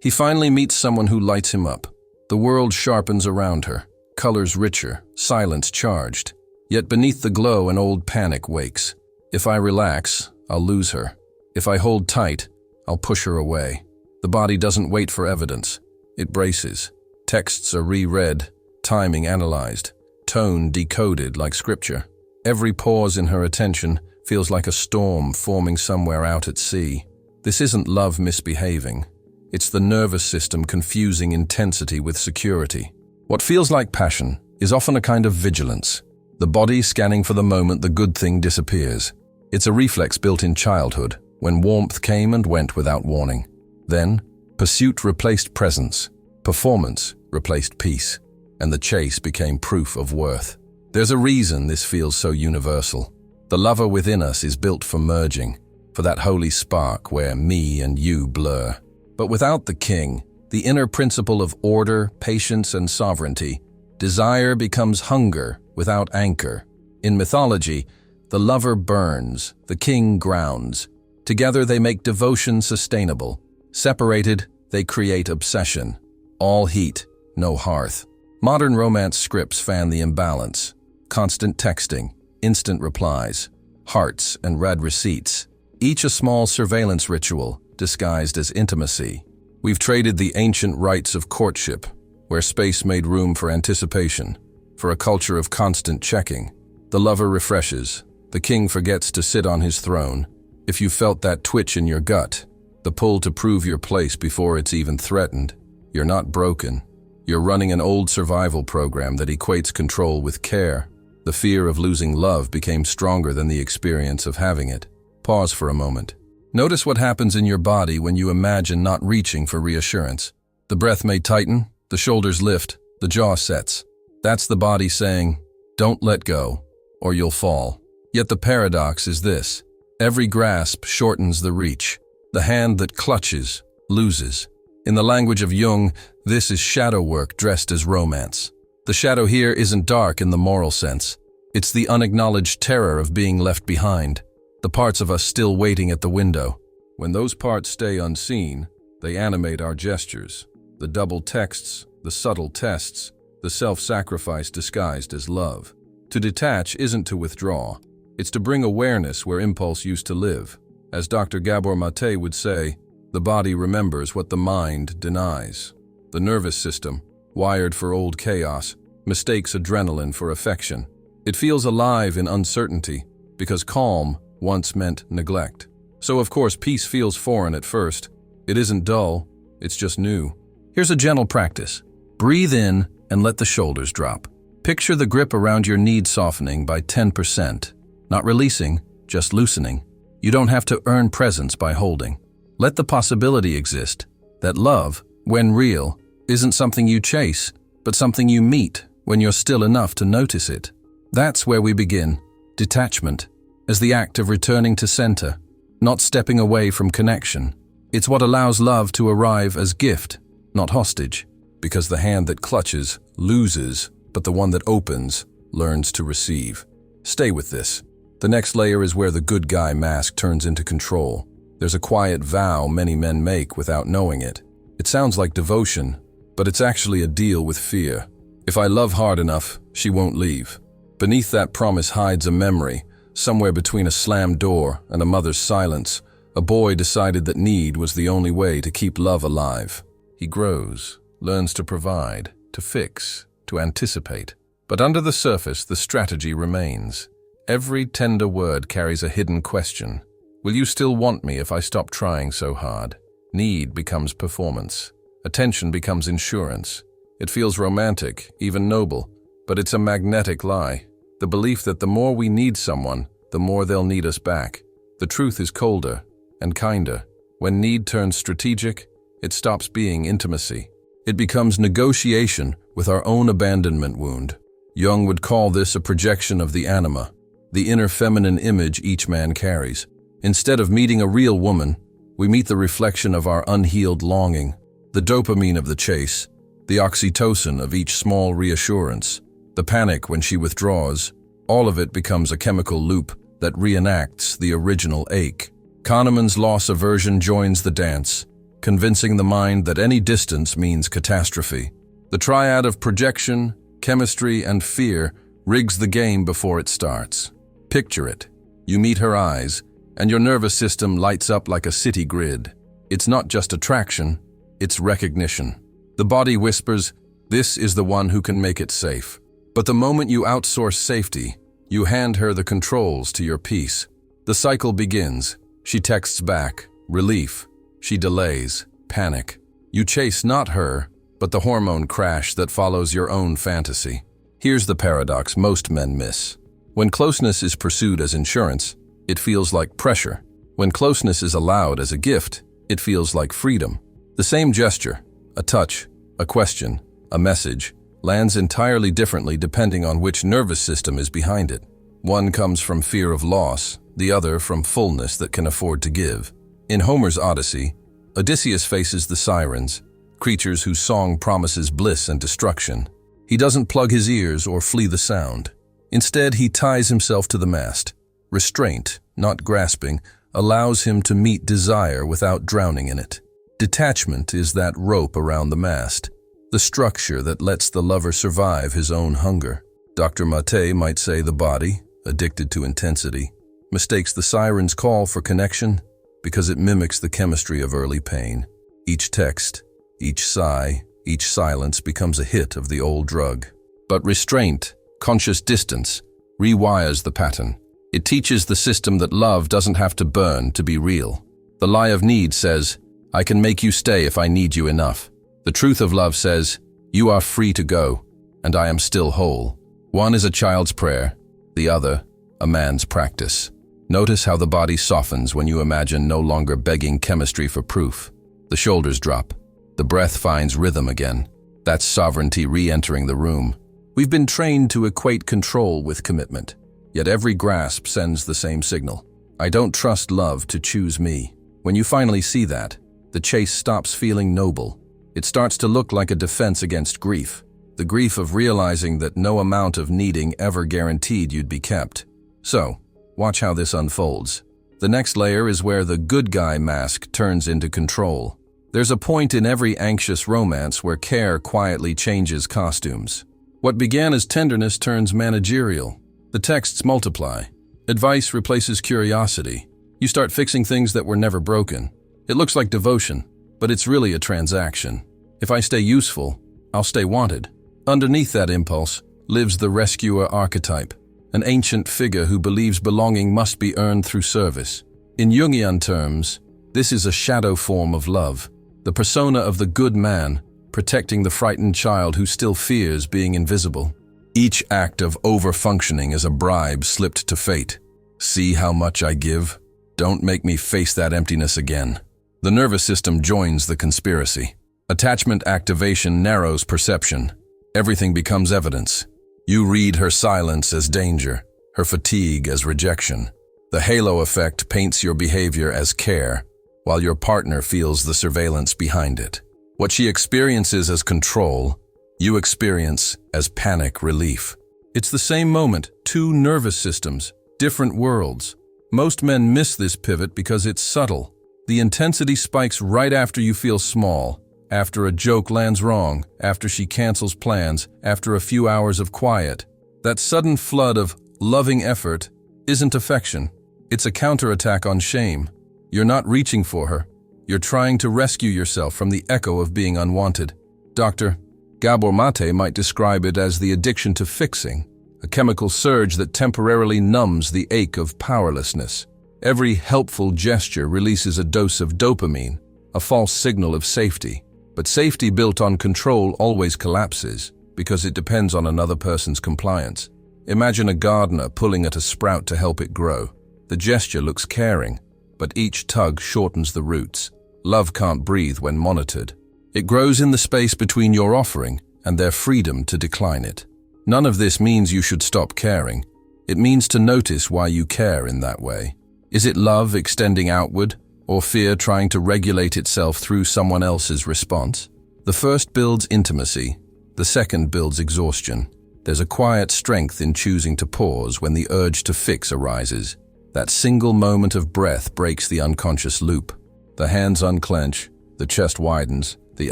He finally meets someone who lights him up. The world sharpens around her, colors richer, silence charged. Yet beneath the glow, an old panic wakes. If I relax, I'll lose her. If I hold tight, I'll push her away. The body doesn't wait for evidence. It braces. Texts are reread, timing analyzed, tone decoded like scripture. Every pause in her attention feels like a storm forming somewhere out at sea. This isn't love misbehaving. It's the nervous system confusing intensity with security. What feels like passion is often a kind of vigilance. The body scanning for the moment the good thing disappears. It's a reflex built in childhood, when warmth came and went without warning. Then, pursuit replaced presence, performance replaced peace, and the chase became proof of worth. There's a reason this feels so universal. The lover within us is built for merging, for that holy spark where me and you blur. But without the king, the inner principle of order, patience, and sovereignty, desire becomes hunger without anchor. In mythology, the lover burns, the king grounds. Together they make devotion sustainable. Separated, they create obsession. All heat, no hearth. Modern romance scripts fan the imbalance. Constant texting, instant replies, hearts and read receipts. Each a small surveillance ritual, disguised as intimacy. We've traded the ancient rites of courtship, where space made room for anticipation, for a culture of constant checking. The lover refreshes. The king forgets to sit on his throne. If you felt that twitch in your gut, the pull to prove your place before it's even threatened, you're not broken. You're running an old survival program that equates control with care. The fear of losing love became stronger than the experience of having it. Pause for a moment. Notice what happens in your body when you imagine not reaching for reassurance. The breath may tighten, the shoulders lift, the jaw sets. That's the body saying, don't let go, or you'll fall. Yet the paradox is this. Every grasp shortens the reach. The hand that clutches loses. In the language of Jung, this is shadow work dressed as romance. The shadow here isn't dark in the moral sense. It's the unacknowledged terror of being left behind. The parts of us still waiting at the window. When those parts stay unseen, they animate our gestures. The double texts, the subtle tests, the self-sacrifice disguised as love. To detach isn't to withdraw. It's to bring awareness where impulse used to live. As Dr. Gabor Mate would say, the body remembers what the mind denies. The nervous system, wired for old chaos, mistakes adrenaline for affection. It feels alive in uncertainty, because calm once meant neglect. So of course peace feels foreign at first. It isn't dull, it's just new. Here's a gentle practice. Breathe in and let the shoulders drop. Picture the grip around your knee softening by 10%. Not releasing, just loosening. You don't have to earn presence by holding. Let the possibility exist that love, when real, isn't something you chase, but something you meet when you're still enough to notice it. That's where we begin. Detachment, as the act of returning to center, not stepping away from connection. It's what allows love to arrive as gift, not hostage, because the hand that clutches loses, but the one that opens learns to receive. Stay with this. The next layer is where the good guy mask turns into control. There's a quiet vow many men make without knowing it. It sounds like devotion, but it's actually a deal with fear. If I love hard enough, she won't leave. Beneath that promise hides a memory. Somewhere between a slammed door and a mother's silence, a boy decided that need was the only way to keep love alive. He grows, learns to provide, to fix, to anticipate. But under the surface, the strategy remains. Every tender word carries a hidden question. Will you still want me if I stop trying so hard? Need becomes performance. Attention becomes insurance. It feels romantic, even noble, but it's a magnetic lie. The belief that the more we need someone, the more they'll need us back. The truth is colder and kinder. When need turns strategic, it stops being intimacy. It becomes negotiation with our own abandonment wound. Jung would call this a projection of the anima, the inner feminine image each man carries. Instead of meeting a real woman, we meet the reflection of our unhealed longing, the dopamine of the chase, the oxytocin of each small reassurance, the panic when she withdraws. All of it becomes a chemical loop that reenacts the original ache. Kahneman's loss aversion joins the dance. convincing the mind that any distance means catastrophe. The triad of projection, chemistry, and fear rigs the game before it starts. Picture it. You meet her eyes, and your nervous system lights up like a city grid. It's not just attraction, it's recognition. The body whispers, "This is the one who can make it safe." But the moment you outsource safety, you hand her the controls to your peace. The cycle begins. She texts back, relief. She delays, panic. You chase not her, but the hormone crash that follows your own fantasy. Here's the paradox most men miss. When closeness is pursued as insurance, it feels like pressure. When closeness is allowed as a gift, it feels like freedom. The same gesture, a touch, a question, a message, lands entirely differently depending on which nervous system is behind it. One comes from fear of loss, the other from fullness that can afford to give. In Homer's Odyssey, Odysseus faces the sirens, creatures whose song promises bliss and destruction. He doesn't plug his ears or flee the sound. Instead, he ties himself to the mast. Restraint, not grasping, allows him to meet desire without drowning in it. Detachment is that rope around the mast, the structure that lets the lover survive his own hunger. Dr. Mate might say the body, addicted to intensity, mistakes the siren's call for connection because it mimics the chemistry of early pain. Each text, each sigh, each silence becomes a hit of the old drug. But restraint, conscious distance, rewires the pattern. It teaches the system that love doesn't have to burn to be real. The lie of need says, "I can make you stay if I need you enough." The truth of love says, "You are free to go, and I am still whole." One is a child's prayer, the other, a man's practice. Notice how the body softens when you imagine no longer begging chemistry for proof. The shoulders drop. The breath finds rhythm again. That's sovereignty re-entering the room. We've been trained to equate control with commitment, yet every grasp sends the same signal. I don't trust love to choose me. When you finally see that, the chase stops feeling noble. It starts to look like a defense against grief, the grief of realizing that no amount of needing ever guaranteed you'd be kept. So, watch how this unfolds. The next layer is where the good guy mask turns into control. There's a point in every anxious romance where care quietly changes costumes. What began as tenderness turns managerial. The texts multiply. Advice replaces curiosity. You start fixing things that were never broken. It looks like devotion, but it's really a transaction. If I stay useful, I'll stay wanted. Underneath that impulse lives the rescuer archetype, an ancient figure who believes belonging must be earned through service. In Jungian terms, this is a shadow form of love, the persona of the good man, protecting the frightened child who still fears being invisible. Each act of over-functioning is a bribe slipped to fate. See how much I give? Don't make me face that emptiness again. The nervous system joins the conspiracy. Attachment activation narrows perception. Everything becomes evidence. You read her silence as danger, her fatigue as rejection. The halo effect paints your behavior as care, while your partner feels the surveillance behind it. What she experiences as control, you experience as panic relief. It's the same moment, two nervous systems, different worlds. Most men miss this pivot because it's subtle. The intensity spikes right after you feel small, after a joke lands wrong, after she cancels plans, after a few hours of quiet. That sudden flood of loving effort isn't affection. It's a counterattack on shame. You're not reaching for her. You're trying to rescue yourself from the echo of being unwanted. Dr. Gabor Mate might describe it as the addiction to fixing, a chemical surge that temporarily numbs the ache of powerlessness. Every helpful gesture releases a dose of dopamine, a false signal of safety. But safety built on control always collapses because it depends on another person's compliance. Imagine a gardener pulling at a sprout to help it grow. The gesture looks caring, but each tug shortens the roots. Love can't breathe when monitored. It grows in the space between your offering and their freedom to decline it. None of this means you should stop caring. It means to notice why you care in that way. Is it love extending outward, or fear trying to regulate itself through someone else's response? The first builds intimacy, the second builds exhaustion. There's a quiet strength in choosing to pause when the urge to fix arises. That single moment of breath breaks the unconscious loop. The hands unclench, The chest widens, the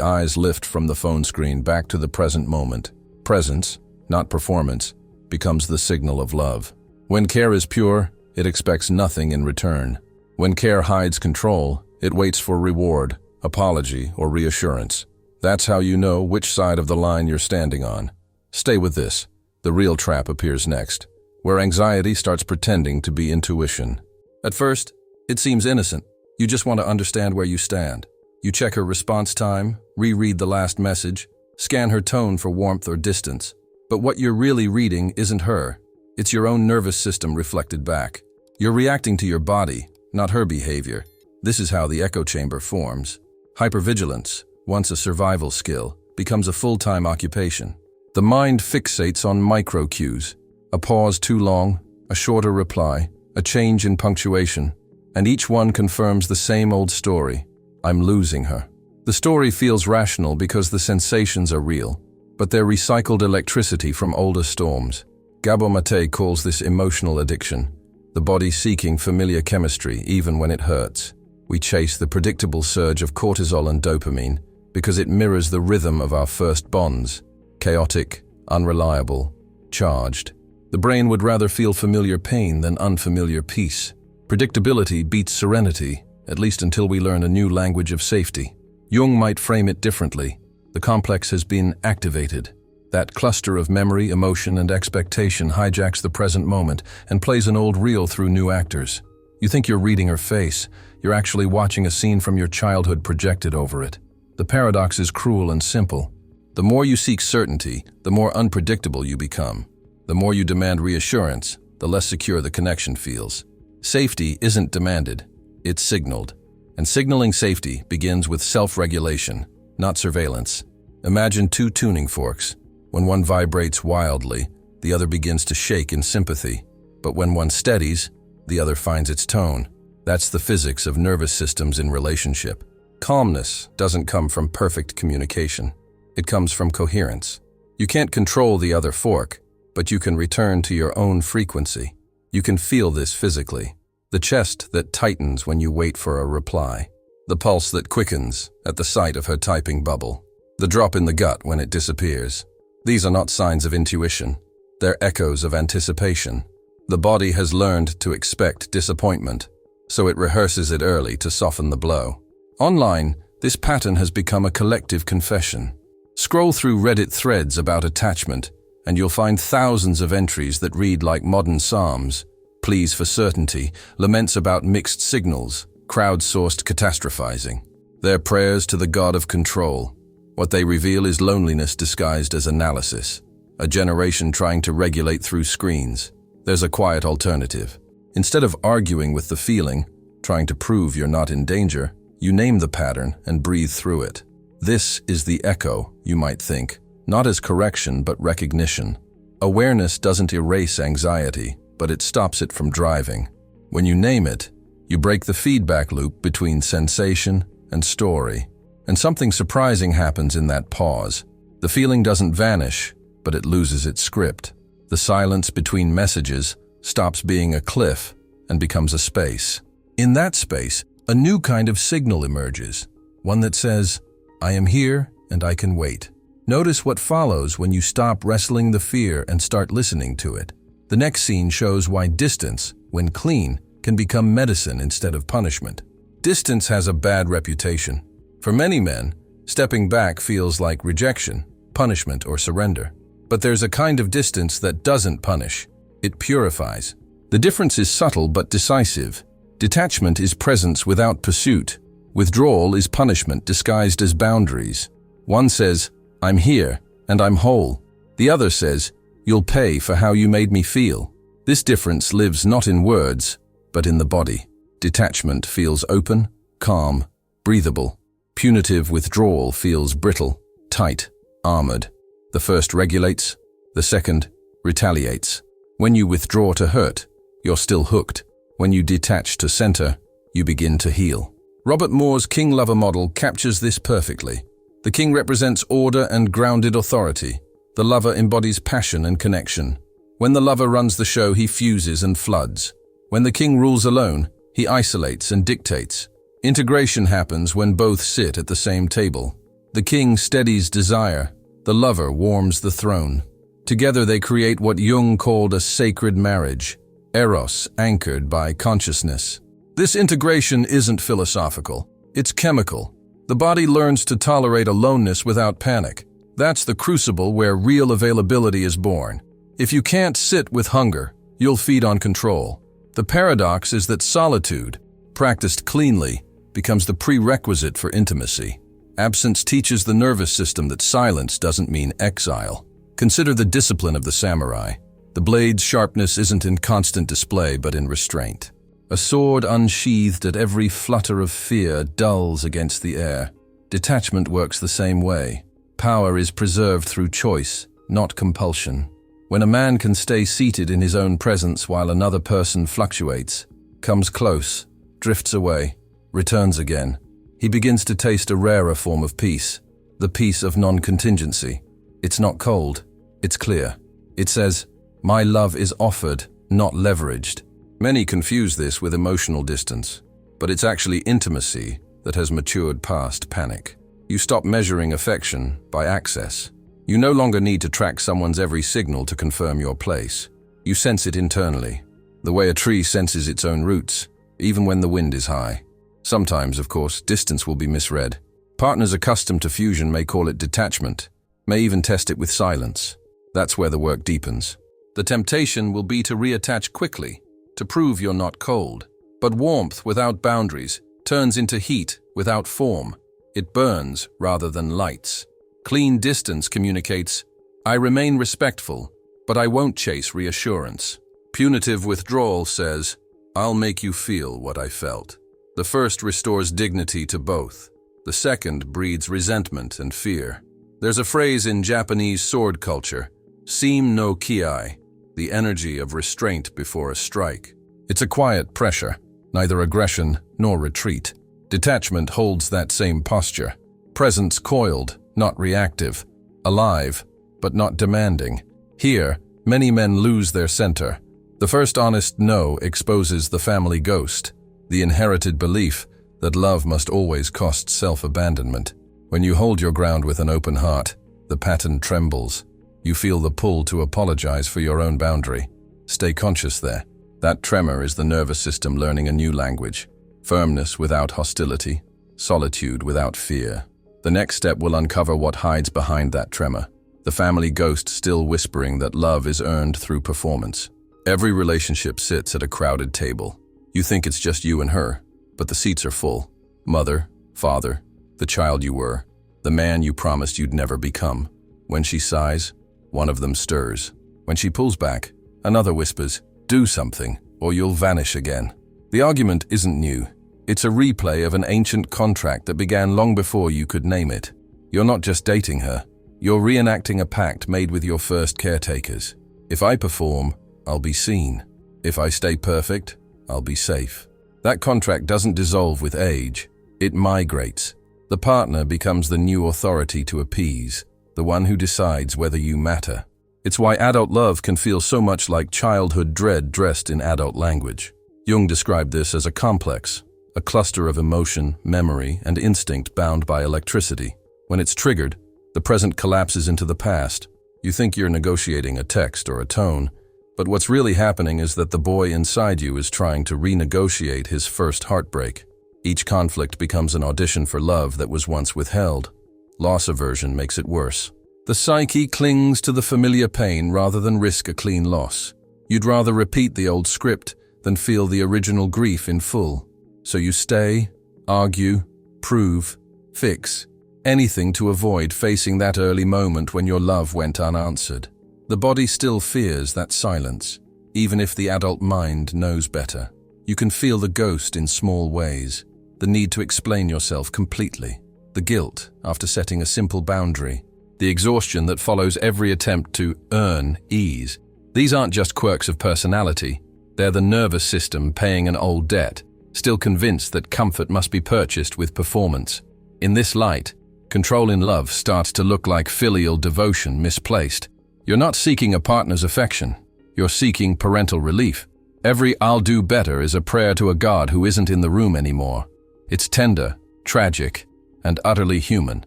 eyes lift from the phone screen back to the present moment. Presence, not performance, becomes the signal of love. When care is pure, it expects nothing in return. When care hides control, it waits for reward, apology, or reassurance. That's how you know which side of the line you're standing on. Stay with this. The real trap appears next, where anxiety starts pretending to be intuition. At first, it seems innocent. You just want to understand where you stand. You check her response time, reread the last message, scan her tone for warmth or distance. But what you're really reading isn't her. It's your own nervous system reflected back. You're reacting to your body, not her behavior. This is how the echo chamber forms. Hypervigilance, once a survival skill, becomes a full-time occupation. The mind fixates on micro cues. A pause too long, a shorter reply, a change in punctuation, and each one confirms the same old story. I'm losing her. The story feels rational because the sensations are real, but they're recycled electricity from older storms. Gabor Mate calls this emotional addiction, the body seeking familiar chemistry even when it hurts. We chase the predictable surge of cortisol and dopamine because it mirrors the rhythm of our first bonds, chaotic, unreliable, charged. The brain would rather feel familiar pain than unfamiliar peace. Predictability beats serenity, at least until we learn a new language of safety. Jung might frame it differently. The complex has been activated. That cluster of memory, emotion, and expectation hijacks the present moment and plays an old reel through new actors. You think you're reading her face. You're actually watching a scene from your childhood projected over it. The paradox is cruel and simple. The more you seek certainty, the more unpredictable you become. The more you demand reassurance, the less secure the connection feels. Safety isn't demanded, it's signaled. And signaling safety begins with self-regulation, not surveillance. Imagine two tuning forks. When one vibrates wildly, the other begins to shake in sympathy. But when one steadies, the other finds its tone. That's the physics of nervous systems in relationship. Calmness doesn't come from perfect communication. It comes from coherence. You can't control the other fork, but you can return to your own frequency. You can feel this physically. The chest that tightens when you wait for a reply. The pulse that quickens at the sight of her typing bubble. The drop in the gut when it disappears. These are not signs of intuition. They're echoes of anticipation. The body has learned to expect disappointment, so it rehearses it early to soften the blow. Online, this pattern has become a collective confession. Scroll through Reddit threads about attachment, and you'll find thousands of entries that read like modern psalms, pleas for certainty, laments about mixed signals, crowdsourced catastrophizing. They're prayers to the god of control. What they reveal is loneliness disguised as analysis, a generation trying to regulate through screens. There's a quiet alternative. Instead of arguing with the feeling, trying to prove you're not in danger, you name the pattern and breathe through it. This is the echo, you might think, not as correction but recognition. Awareness doesn't erase anxiety, but it stops it from driving. When you name it, you break the feedback loop between sensation and story. And something surprising happens in that pause. The feeling doesn't vanish, but it loses its script. The silence between messages stops being a cliff and becomes a space. In that space, a new kind of signal emerges, one that says, I am here and I can wait. Notice what follows when you stop wrestling the fear and start listening to it. The next scene shows why distance, when clean, can become medicine instead of punishment. Distance has a bad reputation. For many men, stepping back feels like rejection, punishment, or surrender. But there's a kind of distance that doesn't punish. It purifies. The difference is subtle but decisive. Detachment is presence without pursuit. Withdrawal is punishment disguised as boundaries. One says, I'm here and I'm whole. The other says, you'll pay for how you made me feel. This difference lives not in words, but in the body. Detachment feels open, calm, breathable. Punitive withdrawal feels brittle, tight, armored. The first regulates, the second retaliates. When you withdraw to hurt, you're still hooked. When you detach to center, you begin to heal. Robert Moore's King Lover model captures this perfectly. The king represents order and grounded authority. The lover embodies passion and connection. When the lover runs the show, he fuses and floods. When the king rules alone, he isolates and dictates. Integration happens when both sit at the same table. The king steadies desire, the lover warms the throne. Together they create what Jung called a sacred marriage, eros anchored by consciousness. This integration isn't philosophical, it's chemical. The body learns to tolerate aloneness without panic. That's the crucible where real availability is born. If you can't sit with hunger, you'll feed on control. The paradox is that solitude, practiced cleanly, becomes the prerequisite for intimacy. Absence teaches the nervous system that silence doesn't mean exile. Consider the discipline of the samurai. The blade's sharpness isn't in constant display but in restraint. A sword unsheathed at every flutter of fear dulls against the air. Detachment works the same way. Power is preserved through choice, not compulsion. When a man can stay seated in his own presence while another person fluctuates, comes close, drifts away, returns again, he begins to taste a rarer form of peace, the peace of non-contingency. It's not cold, it's clear. It says, "My love is offered, not leveraged." Many confuse this with emotional distance, but it's actually intimacy that has matured past panic. You stop measuring affection by access. You no longer need to track someone's every signal to confirm your place. You sense it internally, the way a tree senses its own roots, even when the wind is high. Sometimes, of course, distance will be misread. Partners accustomed to fusion may call it detachment, may even test it with silence. That's where the work deepens. The temptation will be to reattach quickly, to prove you're not cold. But warmth without boundaries turns into heat without form. It burns rather than lights. Clean distance communicates, "I remain respectful, but I won't chase reassurance." Punitive withdrawal says, "I'll make you feel what I felt." The first restores dignity to both. The second breeds resentment and fear. There's a phrase in Japanese sword culture, "seem no kiai," the energy of restraint before a strike. It's a quiet pressure, neither aggression nor retreat. Detachment holds that same posture. Presence coiled, not reactive. Alive, but not demanding. Here, many men lose their center. The first honest no exposes the family ghost, the inherited belief that love must always cost self-abandonment. When you hold your ground with an open heart, the pattern trembles. You feel the pull to apologize for your own boundary. Stay conscious there. That tremor is the nervous system learning a new language. Firmness without hostility, solitude without fear. The next step will uncover what hides behind that tremor. The family ghost still whispering that love is earned through performance. Every relationship sits at a crowded table. You think it's just you and her, but the seats are full. Mother, father, the child you were, the man you promised you'd never become. When she sighs, one of them stirs. When she pulls back, another whispers, "Do something, or you'll vanish again." The argument isn't new. It's a replay of an ancient contract that began long before you could name it. You're not just dating her. You're reenacting a pact made with your first caretakers. If I perform, I'll be seen. If I stay perfect, I'll be safe. That contract doesn't dissolve with age. It migrates. The partner becomes the new authority to appease, the one who decides whether you matter. It's why adult love can feel so much like childhood dread dressed in adult language. Jung described this as a complex, a cluster of emotion, memory, and instinct bound by electricity. When it's triggered, the present collapses into the past. You think you're negotiating a text or a tone, but what's really happening is that the boy inside you is trying to renegotiate his first heartbreak. Each conflict becomes an audition for love that was once withheld. Loss aversion makes it worse. The psyche clings to the familiar pain rather than risk a clean loss. You'd rather repeat the old script than feel the original grief in full. So you stay, argue, prove, fix, anything to avoid facing that early moment when your love went unanswered. The body still fears that silence, even if the adult mind knows better. You can feel the ghost in small ways, the need to explain yourself completely, the guilt after setting a simple boundary, the exhaustion that follows every attempt to earn ease. These aren't just quirks of personality, they're the nervous system paying an old debt, still convinced that comfort must be purchased with performance. In this light, control in love starts to look like filial devotion misplaced. You're not seeking a partner's affection, you're seeking parental relief. Every "I'll do better" is a prayer to a God who isn't in the room anymore. It's tender, tragic, and utterly human.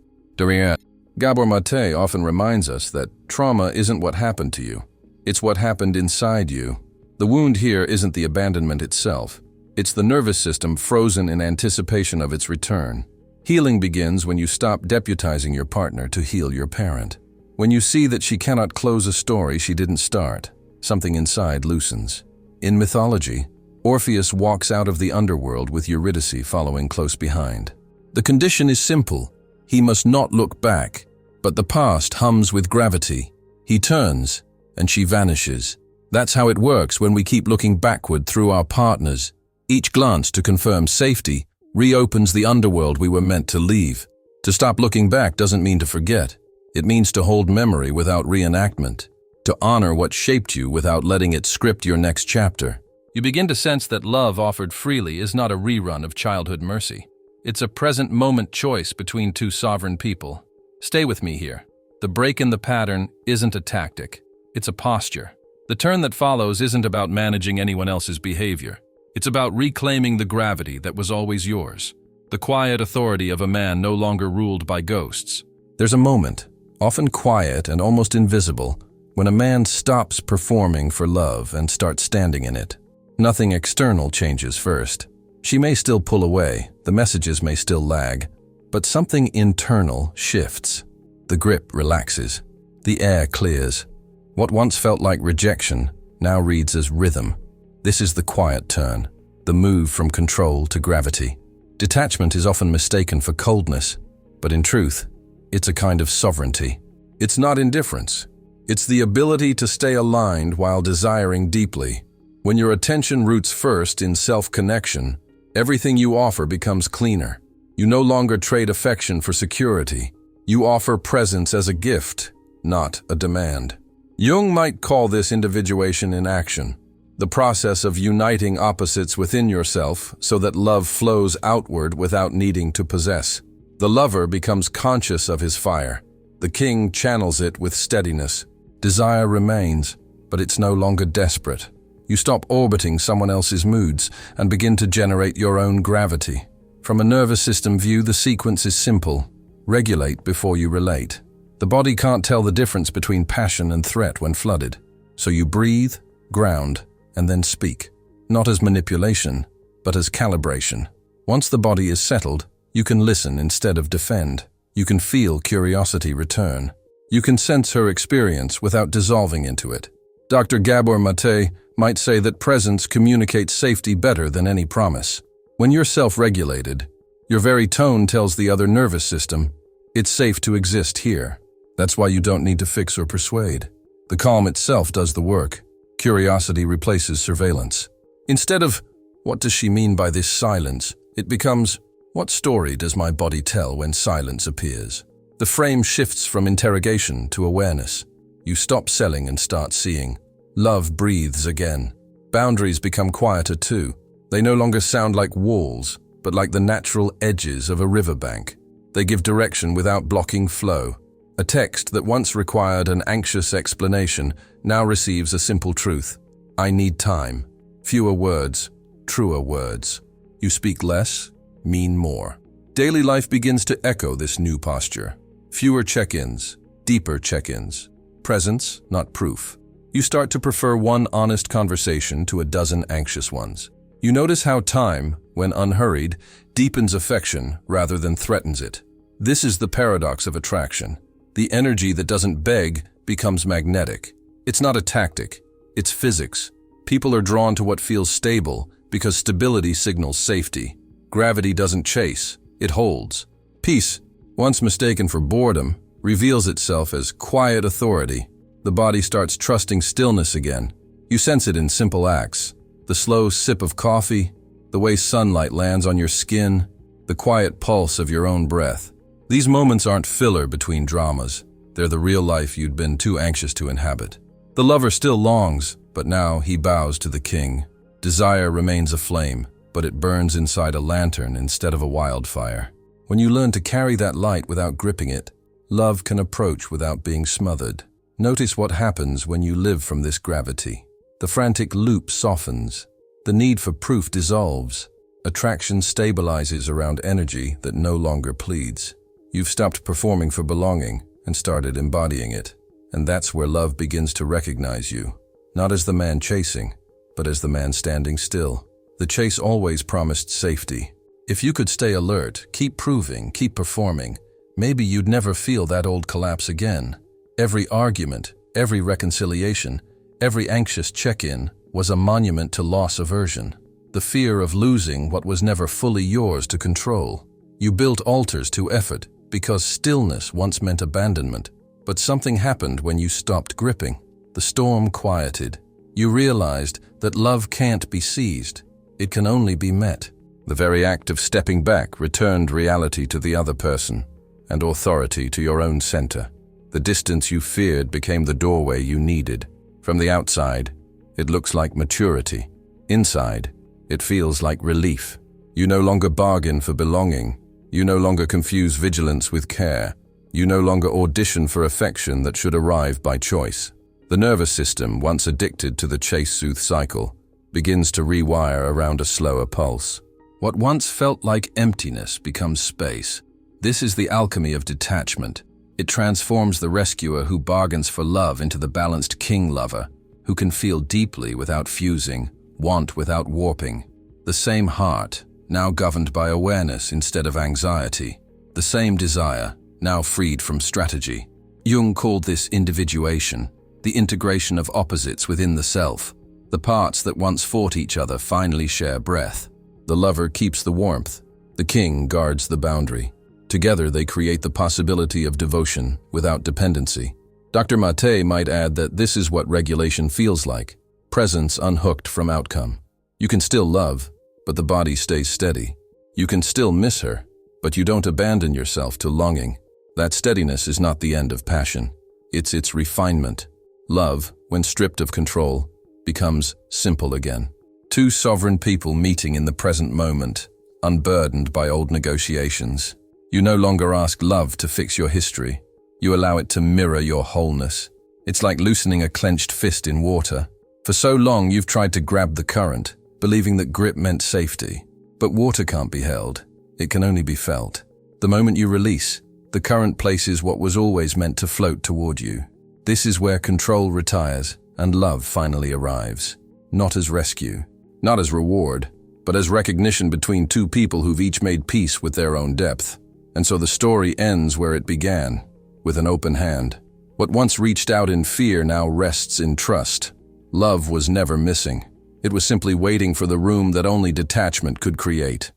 Gabor Mate often reminds us that trauma isn't what happened to you. It's what happened inside you. The wound here isn't the abandonment itself. It's the nervous system frozen in anticipation of its return. Healing begins when you stop deputizing your partner to heal your parent. When you see that she cannot close a story she didn't start, something inside loosens. In mythology, Orpheus walks out of the underworld with Eurydice following close behind. The condition is simple. He must not look back, but the past hums with gravity. He turns, and she vanishes. That's how it works when we keep looking backward through our partners. Each glance to confirm safety reopens the underworld we were meant to leave. To stop looking back doesn't mean to forget. It means to hold memory without reenactment, to honor what shaped you without letting it script your next chapter. You begin to sense that love offered freely is not a rerun of childhood mercy. It's a present moment choice between two sovereign people. Stay with me here. The break in the pattern isn't a tactic. It's a posture. The turn that follows isn't about managing anyone else's behavior. It's about reclaiming the gravity that was always yours. The quiet authority of a man no longer ruled by ghosts. There's a moment, often quiet and almost invisible, when a man stops performing for love and starts standing in it. Nothing external changes first. She may still pull away, the messages may still lag, but something internal shifts. The grip relaxes. The air clears. What once felt like rejection now reads as rhythm. This is the quiet turn, the move from control to gravity. Detachment is often mistaken for coldness, but in truth, it's a kind of sovereignty. It's not indifference. It's the ability to stay aligned while desiring deeply. When your attention roots first in self-connection, everything you offer becomes cleaner. You no longer trade affection for security. You offer presence as a gift, not a demand. Jung might call this individuation in action, the process of uniting opposites within yourself so that love flows outward without needing to possess. The lover becomes conscious of his fire. The king channels it with steadiness. Desire remains, but it's no longer desperate. You stop orbiting someone else's moods and begin to generate your own gravity. From a nervous system view, the sequence is simple. Regulate before you relate. The body can't tell the difference between passion and threat when flooded. So you breathe, ground, and then speak. Not as manipulation, but as calibration. Once the body is settled, you can listen instead of defend. You can feel curiosity return. You can sense her experience without dissolving into it. Dr. Gabor Mate might say that presence communicates safety better than any promise. When you're self-regulated, your very tone tells the other nervous system, it's safe to exist here. That's why you don't need to fix or persuade. The calm itself does the work. Curiosity replaces surveillance. Instead of, what does she mean by this silence? It becomes, what story does my body tell when silence appears? The frame shifts from interrogation to awareness. You stop selling and start seeing. Love breathes again. Boundaries become quieter too. They no longer sound like walls, but like the natural edges of a riverbank. They give direction without blocking flow. A text that once required an anxious explanation now receives a simple truth. I need time. Fewer words, truer words. You speak less, mean more. Daily life begins to echo this new posture. Fewer check-ins, deeper check-ins. Presence, not proof. You start to prefer one honest conversation to a dozen anxious ones. You notice how time, when unhurried, deepens affection rather than threatens it. This is the paradox of attraction. The energy that doesn't beg becomes magnetic. It's not a tactic, it's physics. People are drawn to what feels stable because stability signals safety. Gravity doesn't chase, it holds. Peace, once mistaken for boredom, reveals itself as quiet authority. The body starts trusting stillness again. You sense it in simple acts. The slow sip of coffee, the way sunlight lands on your skin, the quiet pulse of your own breath. These moments aren't filler between dramas. They're the real life you'd been too anxious to inhabit. The lover still longs, but now he bows to the king. Desire remains a flame, but it burns inside a lantern instead of a wildfire. When you learn to carry that light without gripping it, love can approach without being smothered. Notice what happens when you live from this gravity. The frantic loop softens. The need for proof dissolves. Attraction stabilizes around energy that no longer pleads. You've stopped performing for belonging and started embodying it. And that's where love begins to recognize you, not as the man chasing, but as the man standing still. The chase always promised safety. If you could stay alert, keep proving, keep performing, maybe you'd never feel that old collapse again. Every argument, every reconciliation, every anxious check-in was a monument to loss aversion. The fear of losing what was never fully yours to control. You built altars to effort because stillness once meant abandonment. But something happened when you stopped gripping. The storm quieted. You realized that love can't be seized. It can only be met. The very act of stepping back returned reality to the other person and authority to your own center. The distance you feared became the doorway you needed. From the outside, it looks like maturity. Inside, it feels like relief. You no longer bargain for belonging. You no longer confuse vigilance with care. You no longer audition for affection that should arrive by choice. The nervous system, once addicted to the chase-soothe cycle, begins to rewire around a slower pulse. What once felt like emptiness becomes space. This is the alchemy of detachment. It transforms the rescuer who bargains for love into the balanced king lover, who can feel deeply without fusing, want without warping. The same heart, now governed by awareness instead of anxiety. The same desire, now freed from strategy. Jung called this individuation, the integration of opposites within the self. The parts that once fought each other finally share breath. The lover keeps the warmth. The king guards the boundary. Together they create the possibility of devotion without dependency. Dr. Mate might add that this is what regulation feels like. Presence unhooked from outcome. You can still love, but the body stays steady. You can still miss her, but you don't abandon yourself to longing. That steadiness is not the end of passion. It's its refinement. Love, when stripped of control, becomes simple again. Two sovereign people meeting in the present moment, unburdened by old negotiations. You no longer ask love to fix your history. You allow it to mirror your wholeness. It's like loosening a clenched fist in water. For so long you've tried to grab the current, believing that grip meant safety. But water can't be held. It can only be felt. The moment you release, the current places what was always meant to float toward you. This is where control retires and love finally arrives. Not as rescue, not as reward, but as recognition between two people who've each made peace with their own depth. And so the story ends where it began, with an open hand. What once reached out in fear now rests in trust. Love was never missing. It was simply waiting for the room that only detachment could create.